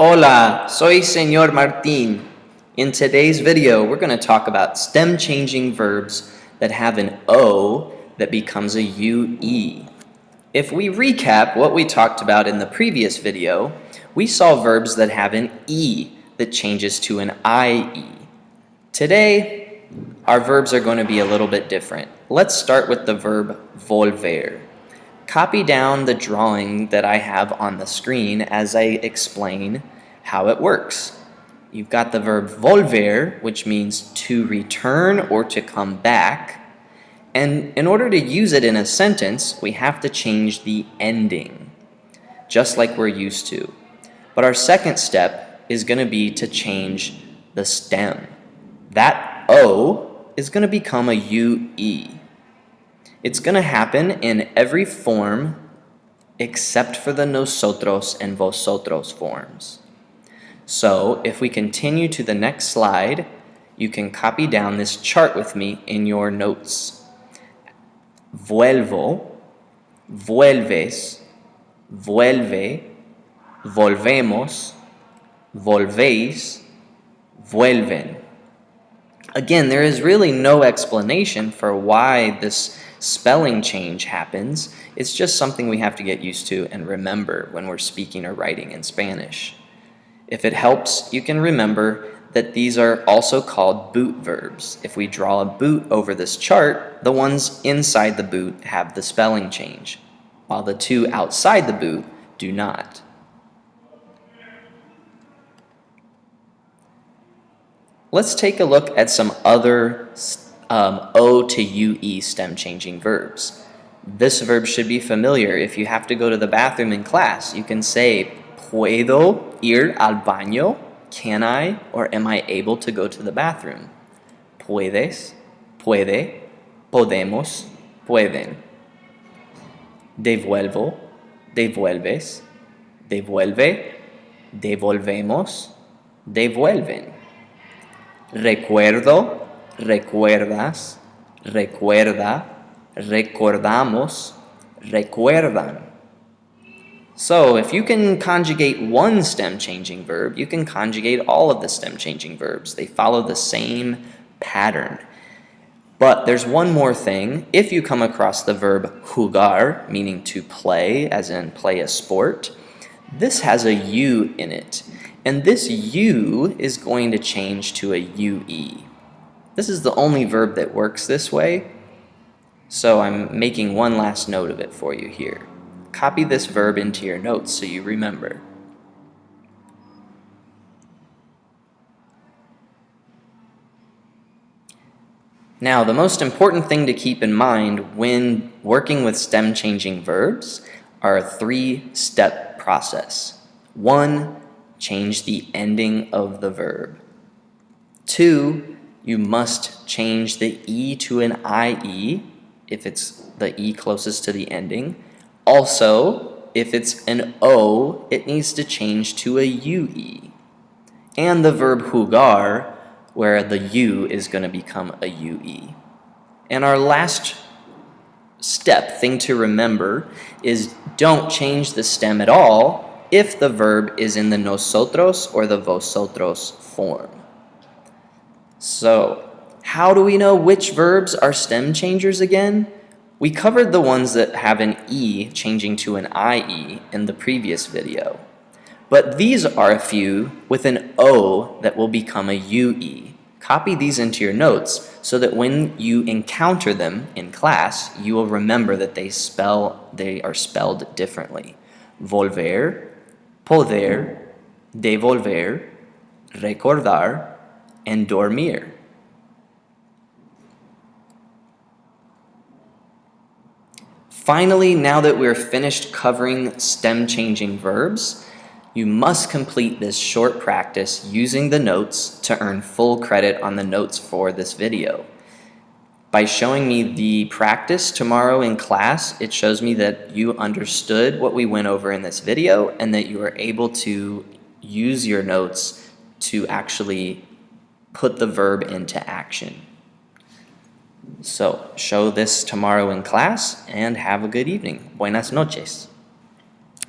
Hola, soy Señor Martín. In today's video, we're going to talk about stem changing verbs that have an O that becomes a UE. If we recap what we talked about in the previous video, we saw verbs that have an E that changes to an IE. Today, our verbs are going to be a little bit different. Let's start with the verb volver. Copy down the drawing that I have on the screen as I explain how it works. You've got the verb volver, which means to return or to come back. And in order to use it in a sentence, we have to change the ending, just like we're used to. But our second step is going to be to change the stem. That O is going to become a UE. It's going to happen in every form except for the nosotros and vosotros forms. So if we continue to the next slide, you can copy down this chart with me in your notes. Vuelvo, vuelves, vuelve, volvemos, volvéis, vuelven. Again, there is really no explanation for why this spelling change happens. It's just something we have to get used to and remember when we're speaking or writing in Spanish. If it helps, you can remember that these are also called boot verbs. If we draw a boot over this chart, the ones inside the boot have the spelling change, while the two outside the boot do not. Let's take a look at some other O to UE stem changing verbs. This verb should be familiar. If you have to go to the bathroom in class, you can say, ¿Puedo ir al baño? Can I or am I able to go to the bathroom? Puedes, puede, podemos, pueden. Devuelvo, devuelves, devuelve, devolvemos, devuelven. Recuerdo, recuerdas, recuerda, recordamos, recuerdan. So if you can conjugate one stem changing verb, you can conjugate all of the stem changing verbs. They follow the same pattern. But there's one more thing. If you come across the verb jugar, meaning to play, as in play a sport, this has a U in it. And this U is going to change to a UE. This is the only verb that works this way, so I'm making one last note of it for you here. Copy this verb into your notes so you remember. Now, the most important thing to keep in mind when working with stem changing verbs are a three-step process. 1, change the ending of the verb. 2, you must change the E to an IE if it's the E closest to the ending. Also, if it's an O, it needs to change to a UE. And the verb jugar, where the U is going to become a UE. And our last thing to remember is don't change the stem at all if the verb is in the nosotros or the vosotros form. So, how do we know which verbs are stem changers again? We covered the ones that have an E changing to an IE in the previous video. But these are a few with an O that will become a UE. Copy these into your notes so that when you encounter them in class, you will remember that they are spelled differently. Volver, poder, devolver, recordar, and dormir. Finally, now that we're finished covering stem changing verbs, you must complete this short practice using the notes to earn full credit on the notes for this video. By showing me the practice tomorrow in class, it shows me that you understood what we went over in this video and that you were able to use your notes to actually put the verb into action. So, show this tomorrow in class and have a good evening. Buenas noches.